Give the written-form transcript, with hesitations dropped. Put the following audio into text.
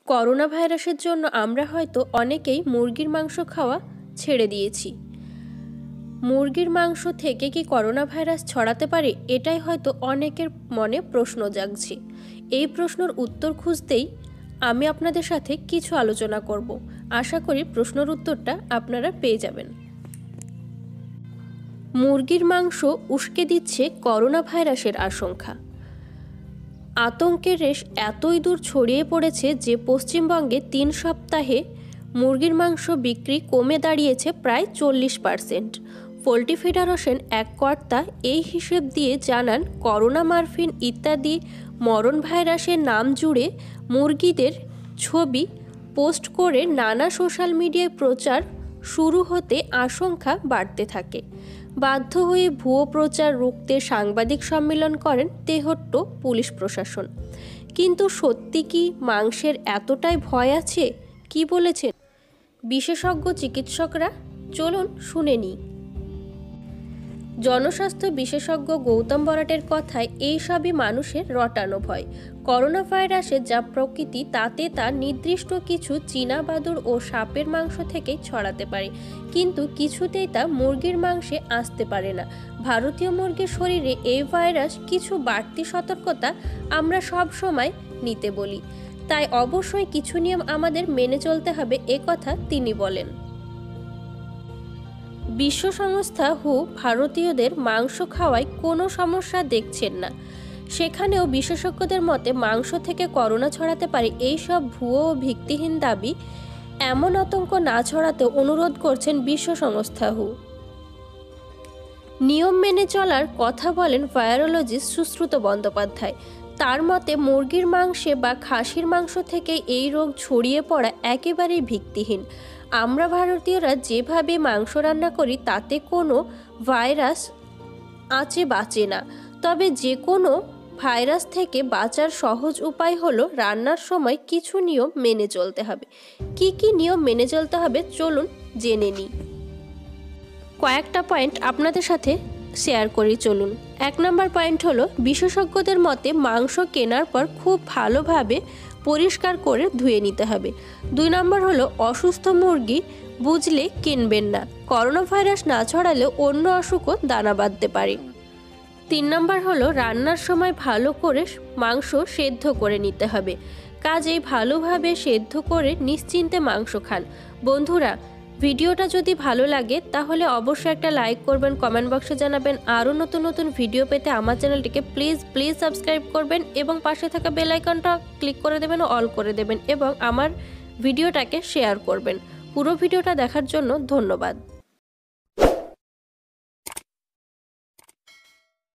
Corona ভাইরাসের জন্য আমরা হয়তো অনেকেই মুরগির মাংস খাওয়া ছেড়ে দিয়েছি। মুরগির মাংস থেকে কি করোনা ভাইরাস ছড়াতে পারে, এটাই হয়তো অনেকের মনে প্রশ্ন জাগছে। এই প্রশ্নের উত্তর খুঁজতেই আমি আপনাদের সাথে কিছু আলোচনা করব। আশা করি প্রশ্নের উত্তরটা আপনারা পেয়ে যাবেন। মুরগির মাংস উস্কে দিচ্ছে করোনা ভাইরাসের আশঙ্কা। আতঙ্কের রেশ এতই দূর ছড়িয়ে পড়েছে যে পশ্চিমবঙ্গে 3 সপ্তাহে মুরগির মাংস বিক্রি কমে দাঁড়িয়েছে প্রায় 40%। পোল্ট্রি ফেডারেশন এক কর্তা এই হিসেব দিয়ে জানান, করোনা, মরফিন ইত্যাদি মরণ ভাইরাসের নাম জুড়ে মুরগিদের ছবি পোস্ট করে নানা সোশ্যাল মিডিয়ায় প্রচার শুরু হতে আশঙ্কা বাড়তে থাকে। বাধ্য হয়ে ভুয়ো প্রচার রুখতে সাংবাদিক সম্মেলন করেন তেহট্ট পুলিশ প্রশাসন। কিন্তু সত্যি কি মাংসের এতটাই ভয় আছে? কি বলেছেন বিশেষজ্ঞ চিকিৎসকরা? চলুন শুনে নিই। জনস্বাস্থ্য বিশেষজ্ঞ গৌতম বরাটের কথায় এই সবই মানুষের রটানো ভয়। করোনা ভাইরাসের যা প্রকৃতি, তাতে তা নির্দিষ্ট কিছু চীনা বাদুড় ও সাপের মাংস থেকেই ছড়াতে পারে, কিন্তু কিছুতেই তা মুরগির মাংসে আসতে পারে না। ভারতীয় মুরগির শরীরে এই ভাইরাস কিছু বাড়তি সতর্কতা আমরা সব সময় নিতে বলি, তাই অবশ্যই কিছু নিয়ম আমাদের মেনে চলতে হবে, একথা তিনি বলেন। বিশ্ব সংস্থা হু ভারতীয়দের মাংস খাওয়ায় কোনো সমস্যা দেখছেন না। সেখানেও বিশেষজ্ঞদের মতে মাংস থেকে করোনা ছড়াতে পারে এইসব ভুয়ো ও ভিত্তিহীন দাবি এমন আতঙ্ক না ছড়াতে অনুরোধ করছেন বিশ্ব সংস্থা হু। নিয়ম মেনে চলার কথা বলেন ভাইরোলজিস্ট সুশ্রুত বন্দ্যোপাধ্যায়। তার মতে মুরগির মাংসে বা খাসির মাংস থেকে এই রোগ ছড়িয়ে পড়া একেবারেই ভিত্তিহীন। আমরা ভারতীয়রা যেভাবে মাংস রান্না করি তাতে কোনো ভাইরাস আঁচে বাঁচে না। তবে যে কোনো ভাইরাস থেকে বাঁচার সহজ উপায় হলো রান্নার সময় কিছু নিয়ম মেনে চলতে হবে। কি কি নিয়ম মেনে চলতে হবে চলুন জেনে নিই। কয়েকটা পয়েন্ট আপনাদের সাথে শেয়ার করি, চলুন। 1 নম্বর পয়েন্ট হলো, বিশেষজ্ঞদের মতে মাংস কেনার পর খুব ভালোভাবে পরিষ্কার করে ধুয়ে নিতে হবে। 2 নম্বর হলো, অসুস্থ মুরগি বুঝলে কিনবেন না। করোনা ভাইরাস না ছড়ালেও অন্য অসুখও দানা বাঁধতে পারে। 3 নম্বর হলো, রান্নার সময় ভালো করে মাংস সেদ্ধ করে নিতে হবে। কাজেই ভালোভাবে সেদ্ধ করে নিশ্চিন্তে মাংস খান। বন্ধুরা, ভিডিওটা যদি ভালো লাগে তাহলে অবশ্যই একটা লাইক করবেন, কমেন্ট বক্সে জানাবেন। আরও নতুন নতুন ভিডিও পেতে আমার চ্যানেলটিকে প্লিজ সাবস্ক্রাইব করবেন এবং পাশে থাকা বেল আইকনটা ক্লিক করে দেবেন ও অল করে দেবেন এবং আমার ভিডিওটাকে শেয়ার করবেন। পুরো ভিডিওটা দেখার জন্য ধন্যবাদ।